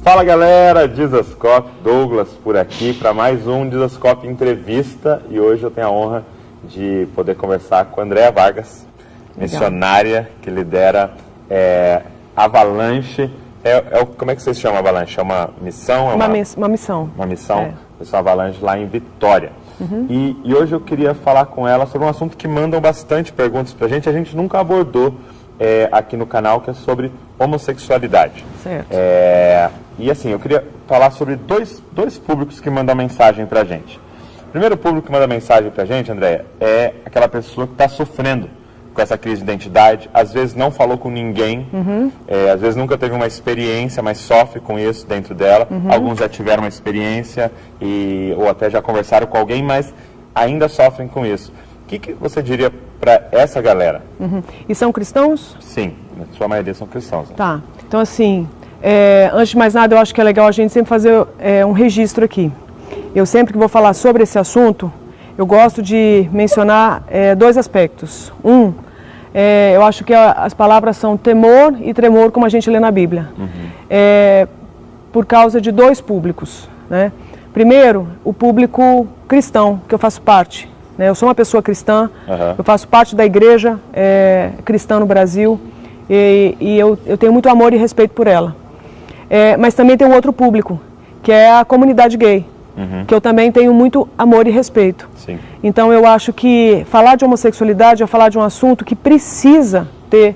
Fala galera, Dizascope, Douglas por aqui para mais um Dizascope Entrevista, e hoje eu tenho a honra de poder conversar com a Andréa Vargas, missionária que lidera Avalanche. Como é que vocês chamam Avalanche? É uma missão? Uma missão. Uma missão, missão Avalanche lá em Vitória. E hoje eu queria falar com ela sobre um assunto que mandam bastante perguntas pra gente, a gente nunca abordou aqui no canal, que é sobre homossexualidade. Certo. E assim, eu queria falar sobre dois públicos que mandam mensagem pra gente. O primeiro público que manda mensagem pra gente, Andréa, é aquela pessoa que está sofrendo com essa crise de identidade, às vezes não falou com ninguém, às vezes nunca teve uma experiência, mas sofre com isso dentro dela. Alguns já tiveram uma experiência ou até já conversaram com alguém, mas ainda sofrem com isso. O que você diria para essa galera? E são cristãos? Sim, na sua maioria são cristãos. Né? Tá, então assim, antes de mais nada, eu acho que é legal a gente sempre fazer um registro aqui. Eu sempre que vou falar sobre esse assunto, eu gosto de mencionar dois aspectos. Eu acho que as palavras são temor e tremor, como a gente lê na Bíblia. Por causa de dois públicos, né? Primeiro, o público cristão, que eu faço parte. Né? Eu sou uma pessoa cristã, eu faço parte da igreja cristã no Brasil e eu tenho muito amor e respeito por ela. Mas também tem um outro público, que é a comunidade gay. Que eu também tenho muito amor e respeito. Sim. Então eu acho que falar de homossexualidade é falar de um assunto que precisa ter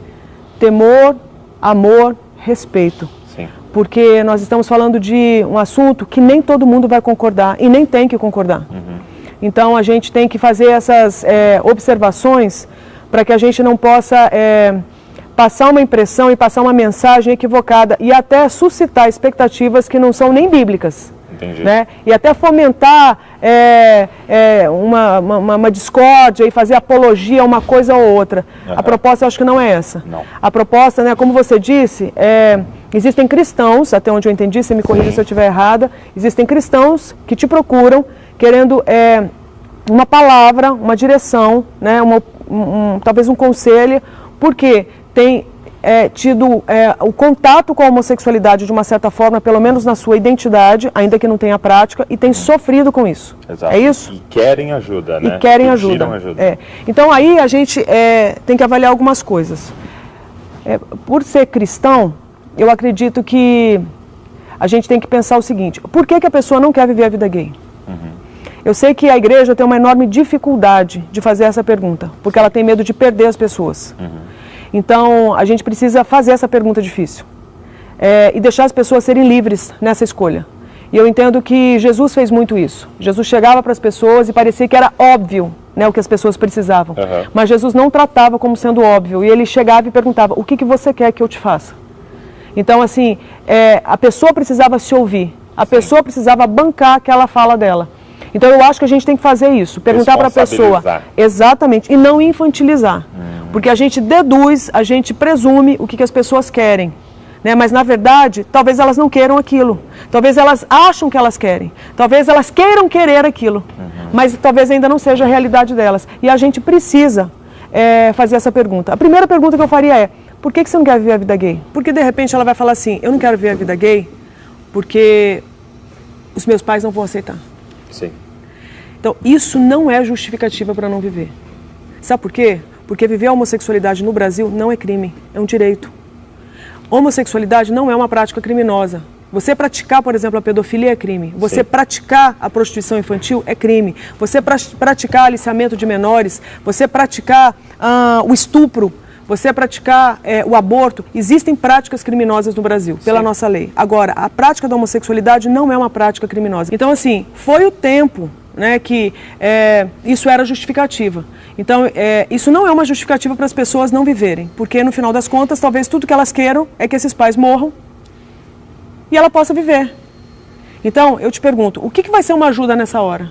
temor, amor, respeito. Sim. Porque nós estamos falando de um assunto que nem todo mundo vai concordar e nem tem que concordar. Então a gente tem que fazer essas observações para que a gente não possa passar uma impressão e passar uma mensagem equivocada e até suscitar expectativas que não são nem bíblicas. Entendi. Né? E até fomentar uma discórdia e fazer apologia a uma coisa ou outra. A proposta eu acho que não é essa. Não. A proposta, né, como você disse, existem cristãos, até onde eu entendi, você me corrija se eu estiver errada, existem cristãos que te procuram querendo uma palavra, uma direção, né, talvez um conselho, porque tem tido o contato com a homossexualidade de uma certa forma, pelo menos na sua identidade, ainda que não tenha prática, e tem sofrido com isso. Exato. É isso? E querem ajuda, né? E querem ajuda. Então aí a gente tem que avaliar algumas coisas. Por ser cristão, eu acredito que a gente tem que pensar o seguinte: por que a pessoa não quer viver a vida gay? Eu sei que a igreja tem uma enorme dificuldade de fazer essa pergunta, porque ela tem medo de perder as pessoas. Então, a gente precisa fazer essa pergunta difícil e deixar as pessoas serem livres nessa escolha. E eu entendo que Jesus fez muito isso. Jesus chegava para as pessoas e parecia que era óbvio, né, o que as pessoas precisavam. Mas Jesus não tratava como sendo óbvio. E ele chegava e perguntava: o que você quer que eu te faça? Então, assim, a pessoa precisava se ouvir. A pessoa precisava bancar aquela fala dela. Então eu acho que a gente tem que fazer isso, perguntar para a pessoa, exatamente, e não infantilizar, porque a gente deduz, a gente presume o que as pessoas querem, né? Mas na verdade, talvez elas não queiram aquilo, talvez elas acham que elas querem, talvez elas queiram querer aquilo, mas talvez ainda não seja a realidade delas, e a gente precisa fazer essa pergunta. A primeira pergunta que eu faria é: por que você não quer viver a vida gay? Porque de repente ela vai falar assim: eu não quero viver a vida gay porque os meus pais não vão aceitar. Sim. Então, isso não é justificativa para não viver. Sabe por quê? Porque viver a homossexualidade no Brasil não é crime, é um direito. Homossexualidade não é uma prática criminosa. Você praticar, por exemplo, a pedofilia é crime. Você praticar a prostituição infantil é crime. Você praticar aliciamento de menores, você praticar o estupro, você praticar o aborto, existem práticas criminosas no Brasil, pela nossa lei. Agora, a prática da homossexualidade não é uma prática criminosa. Então, assim, foi o tempo, né, que isso era justificativa. Então, isso não é uma justificativa para as pessoas não viverem, porque no final das contas, talvez tudo que elas queiram é que esses pais morram e ela possa viver. Então, eu te pergunto, o que vai ser uma ajuda nessa hora?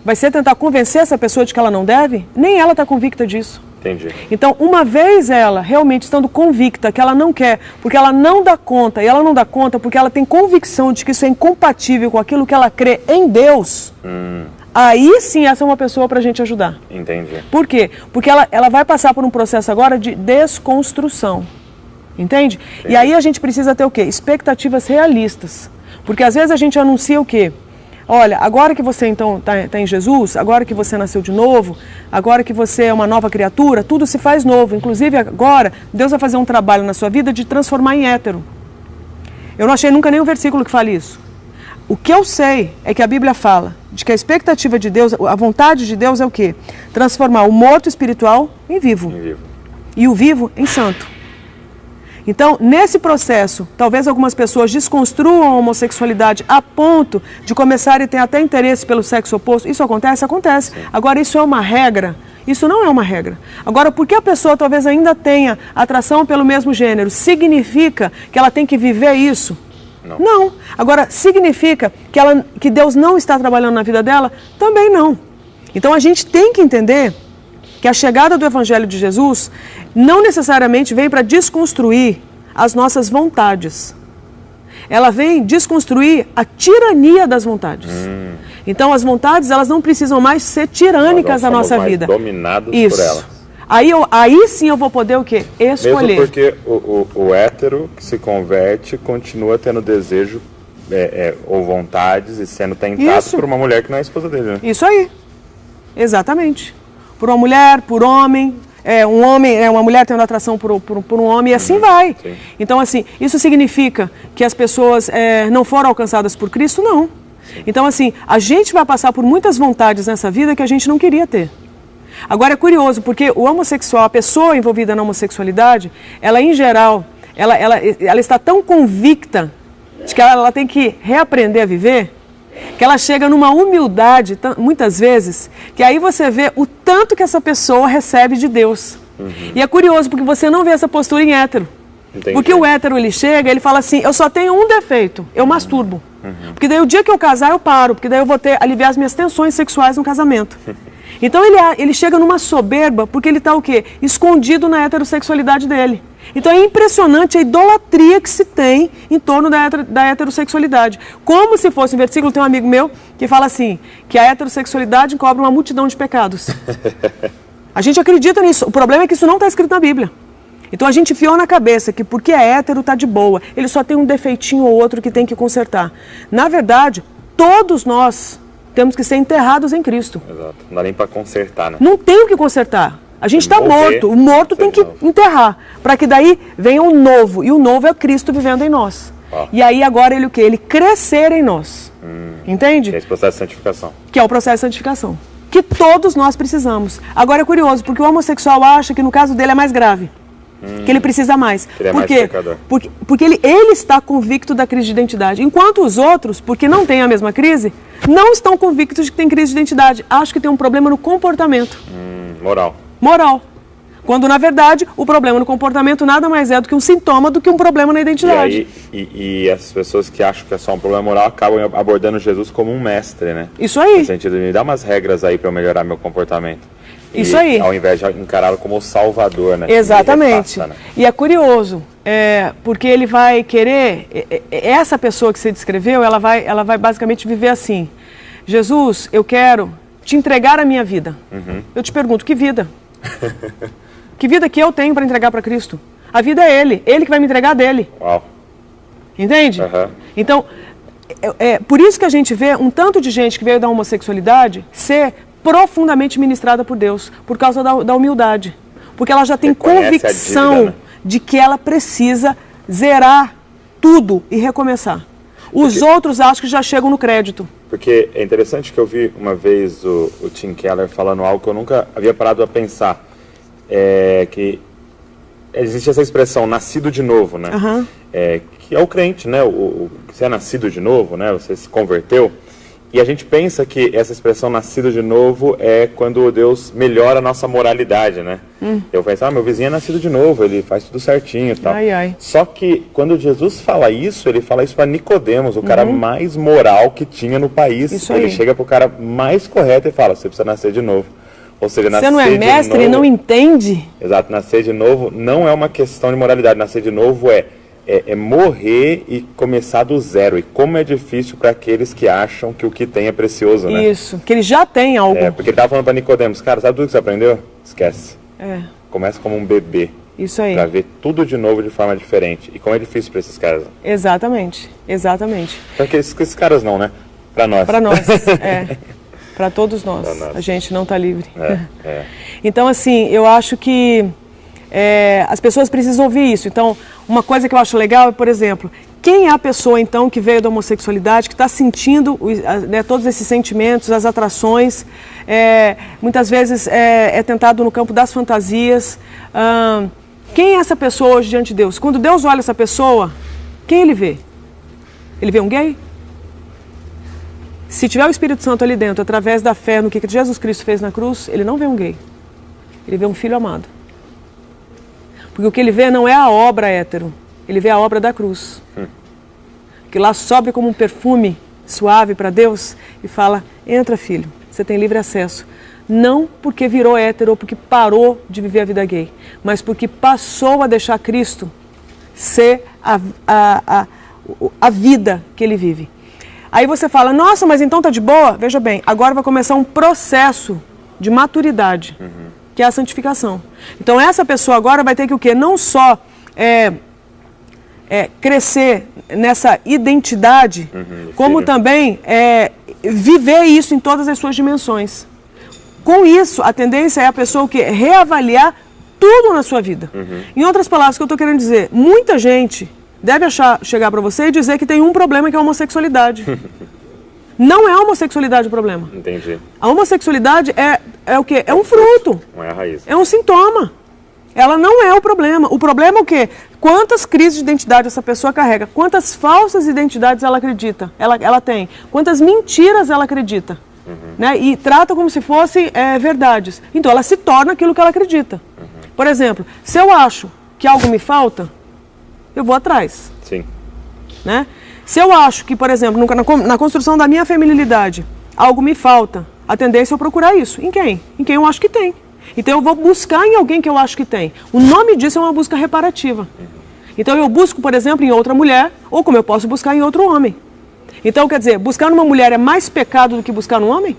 Vai ser tentar convencer essa pessoa de que ela não deve? Nem ela está convicta disso. Entendi. Então, uma vez ela realmente estando convicta que ela não quer, porque ela não dá conta, e ela não dá conta porque ela tem convicção de que isso é incompatível com aquilo que ela crê em Deus, aí sim essa é uma pessoa para a gente ajudar. Entendi. Por quê? Porque ela vai passar por um processo agora de desconstrução. Entende? E aí a gente precisa ter o quê? Expectativas realistas. Porque às vezes a gente anuncia o quê? Olha, agora que você então está em Jesus, agora que você nasceu de novo, agora que você é uma nova criatura, tudo se faz novo. Inclusive agora, Deus vai fazer um trabalho na sua vida de transformar em hétero. Eu não achei nunca nenhum versículo que fale isso. O que eu sei é que a Bíblia fala de que a expectativa de Deus, a vontade de Deus é o quê? Transformar o morto espiritual em vivo. E o vivo em santo. Então, nesse processo, talvez algumas pessoas desconstruam a homossexualidade a ponto de começarem a ter até interesse pelo sexo oposto. Isso acontece? Acontece. Sim. Agora, isso é uma regra? Isso não é uma regra. Agora, porque a pessoa talvez ainda tenha atração pelo mesmo gênero, significa que ela tem que viver isso? Não. Agora, significa que Deus não está trabalhando na vida dela? Também não. Então, a gente tem que entender que a chegada do Evangelho de Jesus não necessariamente vem para desconstruir as nossas vontades. Ela vem desconstruir a tirania das vontades. Então as vontades, elas não precisam mais ser tirânicas na nossa vida. Dominados por elas. Aí sim eu vou poder o quê? Escolher. Mesmo porque o hétero que se converte continua tendo desejo ou vontades e sendo tentado por uma mulher que não é a esposa dele. Né? Isso aí. Exatamente. Por uma mulher, por homem, uma mulher tendo atração por um homem, e assim vai. Sim. Então, assim, isso significa que as pessoas não foram alcançadas por Cristo? Não. Então, assim, a gente vai passar por muitas vontades nessa vida que a gente não queria ter. Agora, é curioso, porque o homossexual, a pessoa envolvida na homossexualidade, ela, em geral, ela está tão convicta de que ela tem que reaprender a viver, que ela chega numa humildade, muitas vezes, que aí você vê o tanto que essa pessoa recebe de Deus. E é curioso, porque você não vê essa postura em hétero. Entendi. Porque o hétero, ele chega, ele fala assim, eu só tenho um defeito, eu masturbo. Porque daí o dia que eu casar, eu paro, porque daí eu vou aliviar as minhas tensões sexuais no casamento. Então ele chega numa soberba, porque ele está o quê? Escondido na heterossexualidade dele. Então é impressionante a idolatria que se tem em torno da heterossexualidade. Como se fosse, um versículo, tem um amigo meu que fala assim, que a heterossexualidade encobre uma multidão de pecados. A gente acredita nisso, o problema é que isso não está escrito na Bíblia. Então a gente enfiou na cabeça que porque é hétero está de boa, ele só tem um defeitinho ou outro que tem que consertar. Na verdade, todos nós temos que ser enterrados em Cristo. Exato, não dá nem para consertar, né? Não tem o que consertar. A gente está morto, o morto tem que enterrar, para que daí venha o novo, e o novo é Cristo vivendo em nós. E aí agora ele o quê? Ele crescer em nós. Entende? Que é esse processo de santificação. Que é o processo de santificação. Que todos nós precisamos. Agora é curioso, porque o homossexual acha que no caso dele é mais grave. Que ele precisa mais. Ele é Por mais quê? pecador. Porque ele está convicto da crise de identidade. Enquanto os outros, porque não têm a mesma crise, não estão convictos de que tem crise de identidade. Acho que tem um problema no comportamento. Moral. Quando, na verdade, o problema no comportamento nada mais é do que um sintoma do que um problema na identidade. E as pessoas que acham que é só um problema moral acabam abordando Jesus como um mestre, né? Isso aí. No sentido de me dar umas regras aí para eu melhorar meu comportamento. Isso aí. Ao invés de encará-lo como o salvador, né? Exatamente. Repassa, né? E é curioso, porque ele vai querer, essa pessoa que você descreveu, ela vai basicamente viver assim. Jesus, eu quero te entregar a minha vida. Eu te pergunto, que vida? Que vida que eu tenho para entregar para Cristo? A vida é Ele que vai me entregar dele. Uau. Entende? Então, por isso que a gente vê um tanto de gente que veio da homossexualidade ser profundamente ministrada por Deus, por causa da humildade. Porque ela já tem convicção dívida, né? de que ela precisa zerar tudo e recomeçar. Os outros acho que já chegam no crédito. Porque é interessante que eu vi uma vez o Tim Keller falando algo que eu nunca havia parado a pensar. Que existe essa expressão, nascido de novo, né? Que é o crente, né? Você é nascido de novo, né? Você se converteu. E a gente pensa que essa expressão nascido de novo é quando Deus melhora a nossa moralidade, né? Eu penso, meu vizinho é nascido de novo, ele faz tudo certinho e tal. Só que quando Jesus fala isso, ele fala isso para Nicodemos, o cara mais moral que tinha no país. Ele chega pro cara mais correto e fala, você precisa nascer de novo. Ou seja, nascer você não é mestre e não entende? Exato, nascer de novo não é uma questão de moralidade, nascer de novo é morrer e começar do zero. E como é difícil para aqueles que acham que o que tem é precioso, né? Isso, que ele já tem algo. Porque ele estava falando para Nicodemos, cara, sabe tudo que você aprendeu? Esquece. Começa como um bebê. Isso aí. Para ver tudo de novo de forma diferente. E como é difícil para esses caras. Exatamente, exatamente. Para esses caras não, né? Para nós. Para nós, para todos nós. A gente não está livre. Então, assim, eu acho que as pessoas precisam ouvir isso. Então, uma coisa que eu acho legal é, por exemplo, quem é a pessoa, então, que veio da homossexualidade, que está sentindo todos esses sentimentos, as atrações, muitas vezes é tentado no campo das fantasias. Quem é essa pessoa hoje diante de Deus? Quando Deus olha essa pessoa, quem ele vê? Ele vê um gay? Se tiver o Espírito Santo ali dentro, através da fé no que Jesus Cristo fez na cruz, ele não vê um gay. Ele vê um filho amado. Porque o que ele vê não é a obra hétero, ele vê a obra da cruz. Que lá sobe como um perfume suave para Deus e fala, entra filho, você tem livre acesso. Não porque virou hétero ou porque parou de viver a vida gay, mas porque passou a deixar Cristo ser a vida que ele vive. Aí você fala, nossa, mas então tá de boa? Veja bem, agora vai começar um processo de maturidade, que é a santificação. Então essa pessoa agora vai ter que o quê? Não só crescer nessa identidade, como também viver isso em todas as suas dimensões. Com isso, a tendência é a pessoa o quê? Reavaliar tudo na sua vida. Em outras palavras, o que eu estou querendo dizer, muita gente deve chegar para você e dizer que tem um problema, que é a homossexualidade. Não é a homossexualidade o problema. Entendi. A homossexualidade é o quê? É um fruto. Não é a raiz. É um sintoma. Ela não é o problema. O problema é o quê? Quantas crises de identidade essa pessoa carrega? Quantas falsas identidades ela acredita? Ela tem? Quantas mentiras ela acredita? Né? E trata como se fossem verdades. Então ela se torna aquilo que ela acredita. Por exemplo, se eu acho que algo me falta, eu vou atrás. Sim. Né? Se eu acho que, por exemplo, na construção da minha feminilidade, algo me falta, a tendência é eu procurar isso. Em quem? Em quem eu acho que tem. Então eu vou buscar em alguém que eu acho que tem. O nome disso é uma busca reparativa. Então eu busco, por exemplo, em outra mulher, ou como eu posso buscar em outro homem. Então, quer dizer, buscar numa mulher é mais pecado do que buscar num homem?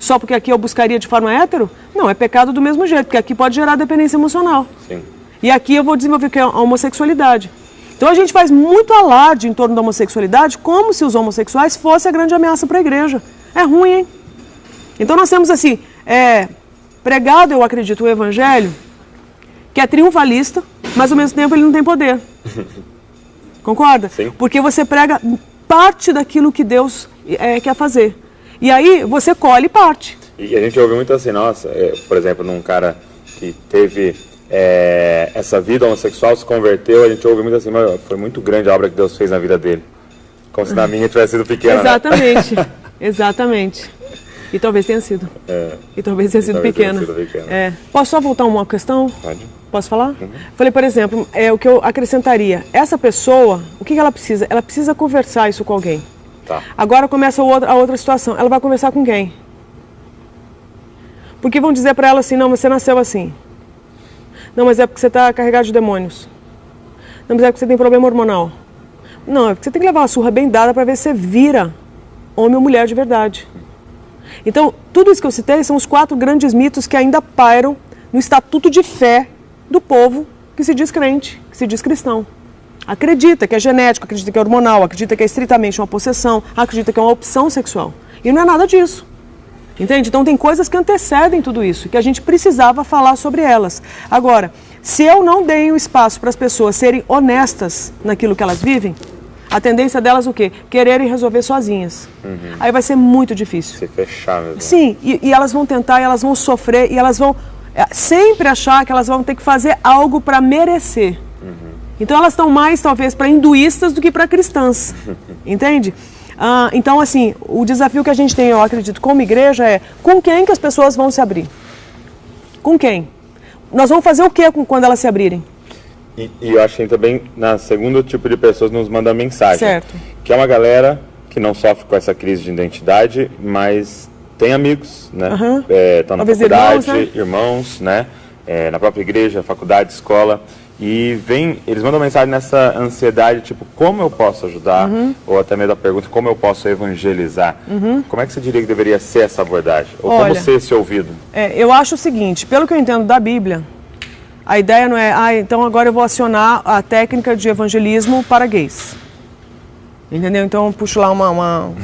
Só porque aqui eu buscaria de forma hétero? Não, é pecado do mesmo jeito, porque aqui pode gerar dependência emocional. Sim. E aqui eu vou desenvolver que é a homossexualidade. Então a gente faz muito alarde em torno da homossexualidade, como se os homossexuais fossem a grande ameaça para a igreja. É ruim, hein? Então nós temos assim, pregado, eu acredito, o evangelho, que é triunfalista, mas ao mesmo tempo ele não tem poder. Concorda? Sim. Porque você prega parte daquilo que Deus quer fazer. E aí você colhe parte. E a gente ouve muito assim, nossa, por exemplo, num cara que teve essa vida homossexual, se converteu, a gente ouve muito assim, mas foi muito grande a obra que Deus fez na vida dele. Como se na minha tivesse sido pequena. Exatamente, né? Exatamente. E talvez tenha sido. E talvez tenha sido pequena. Posso só voltar uma questão? Pode. Posso falar? Falei, por exemplo, o que eu acrescentaria. Essa pessoa, o que ela precisa? Ela precisa conversar isso com alguém. Tá. Agora começa a outra situação. Ela vai conversar com quem? Porque vão dizer para ela assim, não, mas você nasceu assim. Não, mas é porque você está carregado de demônios. Não, mas é porque você tem problema hormonal. Não, é porque você tem que levar uma surra bem dada para ver se você vira homem ou mulher de verdade. Então, tudo isso que eu citei são os 4 grandes mitos que ainda pairam no estatuto de fé do povo que se diz crente, que se diz cristão. Acredita que é genético, acredita que é hormonal, acredita que é estritamente uma possessão, acredita que é uma opção sexual. E não é nada disso. Entende? Então tem coisas que antecedem tudo isso, que a gente precisava falar sobre elas. Agora, se eu não dei o espaço para as pessoas serem honestas naquilo que elas vivem, a tendência delas o quê? Quererem resolver sozinhas. Aí vai ser muito difícil. Se fechar mesmo. Sim, e elas vão tentar, e elas vão sofrer, e elas vão sempre achar que elas vão ter que fazer algo para merecer. Então elas estão mais, talvez, para hinduístas do que para cristãs. Entende? Então, assim, o desafio que a gente tem, eu acredito, como igreja é com quem que as pessoas vão se abrir? Com quem? Nós vamos fazer o que quando elas se abrirem? E eu acho que também, na segundo tipo de pessoas, nos manda mensagem. Certo. Que é uma galera que não sofre com essa crise de identidade, mas tem amigos, né? Estão na faculdade, irmãos, né? Na própria igreja, faculdade, escola. E eles mandam mensagem nessa ansiedade, tipo, como eu posso ajudar? Ou até mesmo a pergunta, como eu posso evangelizar? Como é que você diria que deveria ser essa abordagem? Ou como ser esse ouvido? Eu acho o seguinte, pelo que eu entendo da Bíblia, A ideia não é, então agora eu vou acionar a técnica de evangelismo para gays. Entendeu? Então eu puxo lá um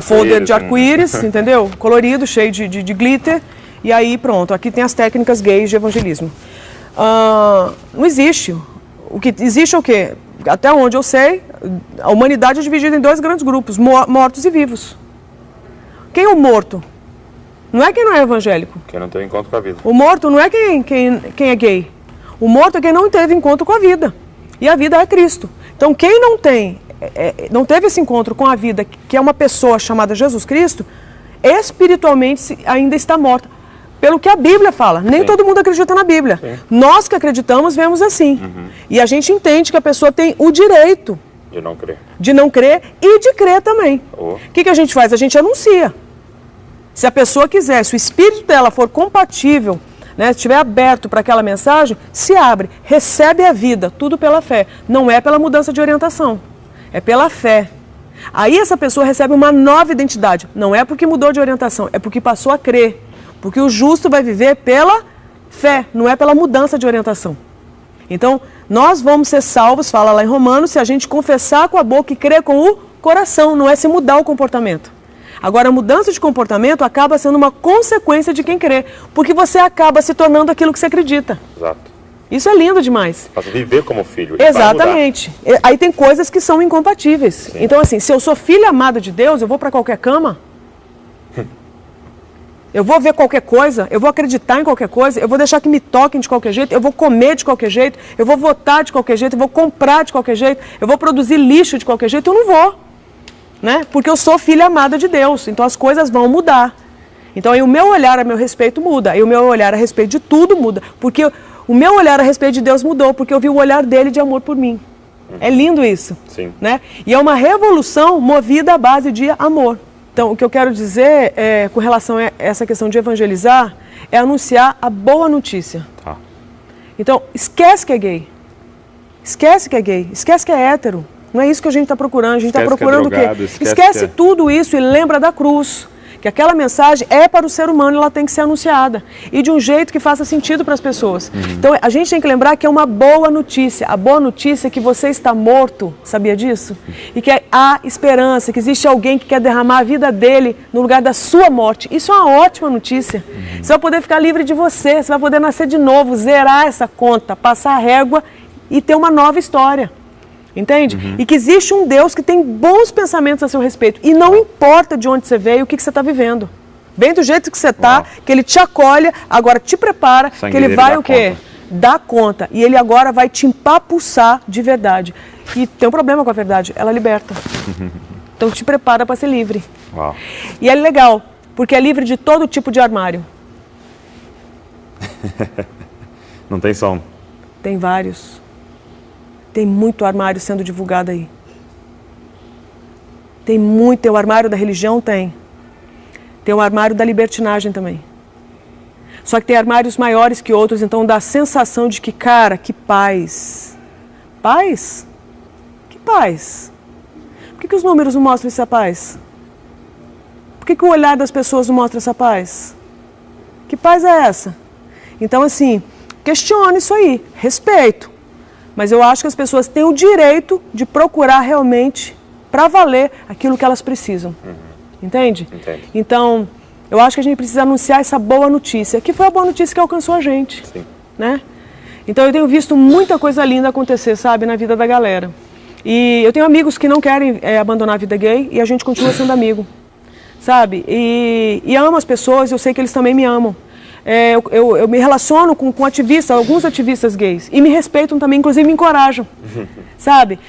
folder de arco-íris, entendeu? Colorido, cheio de glitter. E aí pronto, aqui tem as técnicas gays de evangelismo. Não existe. O que existe é o quê? Até onde eu sei, a humanidade é dividida em 2 grandes grupos, mortos e vivos. Quem é o morto? Não é quem não é evangélico. Quem não teve encontro com a vida. O morto não é quem é gay. O morto é quem não teve encontro com a vida. E a vida é Cristo. Então quem não teve esse encontro com a vida, que é uma pessoa chamada Jesus Cristo, espiritualmente ainda está morta. Pelo que a Bíblia fala. Nem todo mundo acredita na Bíblia. Sim. Nós que acreditamos vemos assim. E a gente entende que a pessoa tem o direito de não crer e de crer também. O que a gente faz? A gente anuncia. Se a pessoa quiser, se o espírito dela for compatível, né, estiver aberto para aquela mensagem, se abre, recebe a vida, tudo pela fé. Não é pela mudança de orientação, é pela fé. Aí essa pessoa recebe uma nova identidade. Não é porque mudou de orientação, é porque passou a crer. Porque o justo vai viver pela fé, não é pela mudança de orientação. Então, nós vamos ser salvos, fala lá em Romanos, se a gente confessar com a boca e crer com o coração, não é se mudar o comportamento. Agora, a mudança de comportamento acaba sendo uma consequência de quem crê, porque você acaba se tornando aquilo que você acredita. Exato. Isso é lindo demais. Faz viver como filho. Exatamente. Aí tem coisas que são incompatíveis. Sim. Então, assim, se eu sou filha amada de Deus, eu vou para qualquer cama? Eu vou ver qualquer coisa, eu vou acreditar em qualquer coisa, eu vou deixar que me toquem de qualquer jeito, eu vou comer de qualquer jeito, eu vou votar de qualquer jeito, eu vou comprar de qualquer jeito, eu vou produzir lixo de qualquer jeito, eu não vou. Né? Porque eu sou filha amada de Deus, então as coisas vão mudar. Então aí o meu olhar a meu respeito muda, aí o meu olhar a respeito de tudo muda, porque o meu olhar a respeito de Deus mudou, porque eu vi o olhar dele de amor por mim. É lindo isso. Sim. Né? E é uma revolução movida à base de amor. Então, o que eu quero dizer, com relação a essa questão de evangelizar, é anunciar a boa notícia. Tá. Então, esquece que é gay. Esquece que é gay. Esquece que é hétero. Não é isso que a gente está procurando. A gente está procurando o quê? Esquece tudo isso e lembra da cruz. Que aquela mensagem é para o ser humano e ela tem que ser anunciada. E de um jeito que faça sentido para as pessoas. Então, a gente tem que lembrar que é uma boa notícia. A boa notícia é que você está morto, sabia disso? E que há esperança, que existe alguém que quer derramar a vida dele no lugar da sua morte. Isso é uma ótima notícia. Você vai poder ficar livre de você vai poder nascer de novo, zerar essa conta, passar a régua e ter uma nova história. Entende? E que existe um Deus que tem bons pensamentos a seu respeito. E não importa de onde você veio, o que você está vivendo. Vem do jeito que você está, que ele te acolhe, agora te prepara, que ele vai o quê? Dar conta. E ele agora vai te empapuçar de verdade. E tem um problema com a verdade, ela liberta. Então te prepara para ser livre. Uau. E é legal, porque é livre de todo tipo de armário. Não tem som. Tem vários. Tem muito armário sendo divulgado aí. Tem muito. Tem o armário da religião? Tem. Tem o armário da libertinagem também. Só que tem armários maiores que outros, então dá a sensação de que, cara, que paz. Paz? Que paz? Por que os números não mostram essa paz? Por que o olhar das pessoas não mostra essa paz? Que paz é essa? Então, assim, questione isso aí. Respeito. Mas eu acho que as pessoas têm o direito de procurar realmente, para valer, aquilo que elas precisam. Entende? Entendo. Então, eu acho que a gente precisa anunciar essa boa notícia, que foi a boa notícia que alcançou a gente. Sim. Né? Então, eu tenho visto muita coisa linda acontecer, sabe, na vida da galera. E eu tenho amigos que não querem abandonar a vida gay e a gente continua sendo amigo. Sabe? E amo as pessoas, eu sei que eles também me amam. Eu me relaciono com ativistas, alguns ativistas gays, e me respeitam também, inclusive me encorajam, sabe?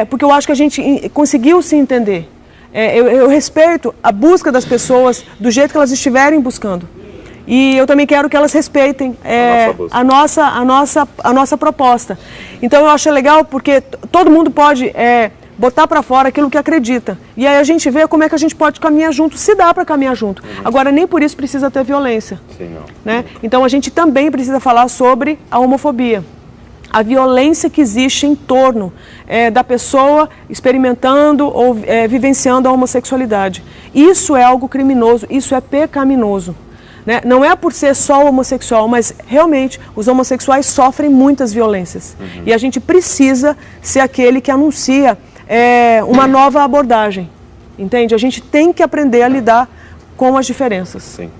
Porque eu acho que a gente conseguiu se entender. Eu respeito a busca das pessoas do jeito que elas estiverem buscando. E eu também quero que elas respeitem a nossa proposta. Então eu acho legal porque todo mundo pode botar para fora aquilo que acredita. E aí a gente vê como é que a gente pode caminhar junto, se dá para caminhar junto. Agora, nem por isso precisa ter violência. Sim, não. Né? Então a gente também precisa falar sobre a homofobia. A violência que existe em torno da pessoa experimentando ou vivenciando a homossexualidade. Isso é algo criminoso, isso é pecaminoso. né? Não é por ser só homossexual, mas realmente os homossexuais sofrem muitas violências. E a gente precisa ser aquele que anuncia uma nova abordagem, entende? A gente tem que aprender a lidar com as diferenças. Sim.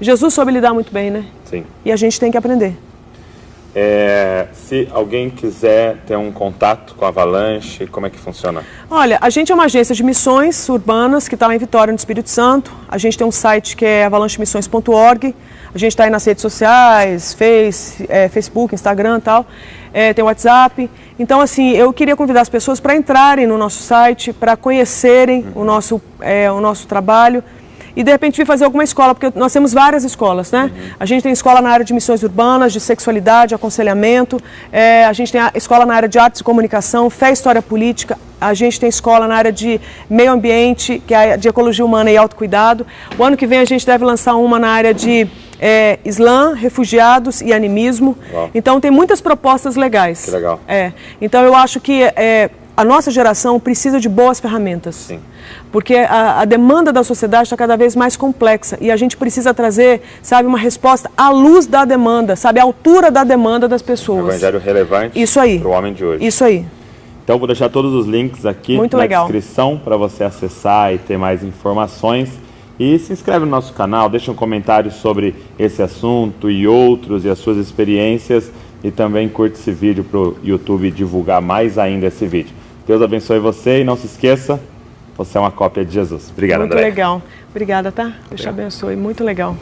Jesus soube lidar muito bem, né? Sim. E a gente tem que aprender. Se alguém quiser ter um contato com a Avalanche, como é que funciona? Olha, a gente é uma agência de missões urbanas que está lá em Vitória, no Espírito Santo. A gente tem um site que é avalanchemissões.org. A gente está aí nas redes sociais, Facebook, Instagram e tal. Tem WhatsApp. Então, assim, eu queria convidar as pessoas para entrarem no nosso site, para conhecerem o nosso trabalho. E, de repente, vir fazer alguma escola, porque nós temos várias escolas, né? A gente tem escola na área de missões urbanas, de sexualidade, aconselhamento. A gente tem a escola na área de artes e comunicação, fé e história política. A gente tem escola na área de meio ambiente, que é de ecologia humana e autocuidado. O ano que vem a gente deve lançar uma na área de Islã, refugiados e animismo. Uau. Então, tem muitas propostas legais. Que legal. Então, eu acho que a nossa geração precisa de boas ferramentas. Sim. Porque a demanda da sociedade está cada vez mais complexa e a gente precisa trazer, sabe, uma resposta à luz da demanda, sabe, à altura da demanda das pessoas. Um evangelho relevante para o homem de hoje. Isso aí. Então, vou deixar todos os links aqui na descrição para você acessar e ter mais informações. E se inscreve no nosso canal, deixa um comentário sobre esse assunto e outros e as suas experiências. E também curte esse vídeo para o YouTube divulgar mais ainda esse vídeo. Deus abençoe você e não se esqueça, você é uma cópia de Jesus. Obrigado, André. Muito legal. Obrigada, tá? Deus te abençoe. Muito legal.